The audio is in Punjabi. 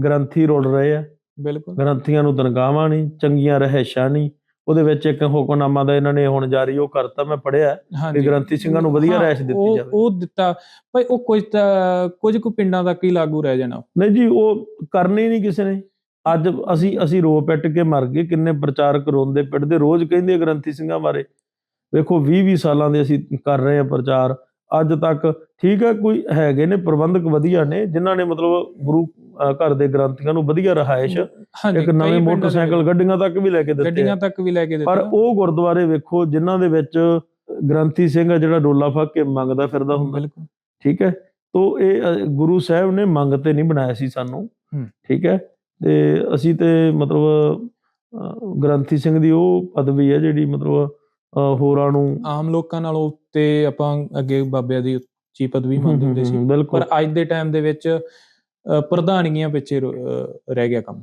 ਗ੍ਰੰਥੀ ਰੁਲ ਰਹੇ ਆ, ਬਿਲਕੁਲ ਗ੍ਰੰਥੀਆਂ ਨੂੰ ਤਨਖਾਹਾਂ ਨਹੀਂ, ਚੰਗੀਆਂ ਰਿਹਾਇਸ਼ਾਂ ਨਹੀਂ। ਉਹਦੇ ਵਿੱਚ ਇੱਕ ਹੁਕਮਨਾਮਾ ਦਾ ਇਹਨਾਂ ਨੇ ਹੁਣ ਜਾਰੀ ਉਹ ਕਰਤਾ, ਮੈਂ ਪੜ੍ਹਿਆ ਕਿ ਹਾਂਜੀ ਗ੍ਰੰਥੀ ਸਿੰਘਾਂ ਨੂੰ ਵਧੀਆ ਹਾਂ ਰਿਹਾਇਸ਼ ਦਿੱਤੀ ਜਾਵੇ। ਉਹ ਦਿੱਤਾ ਭਾਈ, ਉਹ ਕੁਝ ਕੁ ਪਿੰਡਾਂ ਤੱਕ ਹੀ ਲਾਗੂ ਰਹਿ ਜਾਣਾ। ਨਹੀਂ ਜੀ, ਉਹ ਕਰਨੀ ਨਹੀਂ ਕਿਸੇ ਨੇ। ਅੱਜ ਅਸੀਂ ਰੋ ਪਿੱਟ ਕੇ ਮਰ ਗਏ, ਕਿੰਨੇ ਪ੍ਰਚਾਰਕ ਰੋਂਦੇ ਪਿੱਟਦੇ ਰੋਜ਼ ਕਹਿੰਦੇ ਆ ਗ੍ਰੰਥੀ ਸਿੰਘਾਂ ਬਾਰੇ। ਵੇਖੋ 20-20 ਸਾਲਾਂ ਦੇ ਅਸੀਂ ਕਰ ਰਹੇ ਹਾਂ ਪ੍ਰਚਾਰ, ਅੱਜ ਤੱਕ ਠੀਕ ਹੈ ਕੋਈ ਹੈਗੇ ਨੇ ਪ੍ਰਬੰਧਕ ਵਧੀਆ ਨੇ ਜਿਨ੍ਹਾਂ ਨੇ ਮਤਲਬ ਗੁਰੂ ਘਰ ਦੇ ਗ੍ਰੰਥੀਆਂ ਨੂੰ ਵਧੀਆ ਰਿਹਾਇਸ਼, ਇੱਕ ਨਵੇਂ ਮੋਟਰਸਾਈਕਲ ਗੱਡੀਆਂ ਤੱਕ ਵੀ ਲੈ ਕੇ ਦਿੱਤੇ। ਪਰ ਉਹ ਗੁਰਦੁਆਰੇ ਵੇਖੋ ਜਿਨ੍ਹਾਂ ਦੇ ਵਿੱਚ ਗ੍ਰੰਥੀ ਸਿੰਘ ਆ ਜਿਹੜਾ ਡੋਲਾ ਫੱਕ ਕੇ ਮੰਗਦਾ ਫਿਰਦਾ ਹੁੰਦਾ। ਠੀਕ ਹੈ, ਤੋ ਇਹ ਗੁਰੂ ਸਾਹਿਬ ਨੇ ਮੰਗ ਤੇ ਨਹੀਂ ਬਣਾਇਆ ਸੀ ਸਾਨੂੰ। ਠੀਕ ਹੈ, ਤੇ ਅਸੀਂ ਤੇ ਮਤਲਬ ਗ੍ਰੰਥੀ ਸਿੰਘ ਦੀ ਉਹ ਪਦਵੀ ਹੈ ਜਿਹੜੀ ਮਤਲਬ ਹੋਰਾਂ ਨੂੰ ਆਮ ਲੋਕਾਂ ਨਾਲੋਂ ਉੱਤੇ ਆਪਾਂ ਅੱਗੇ ਬਾਬਿਆਂ ਦੀ ਉੱਚੀ ਪਦਵੀ ਮੰਨਦੇ ਹੁੰਦੇ ਸੀ। ਪਰ ਅੱਜ ਦੇ ਟਾਈਮ ਦੇ ਵਿੱਚ ਪ੍ਰਧਾਨੀਆਂ ਪਿੱਛੇ ਰਹਿ ਗਿਆ ਕੰਮ।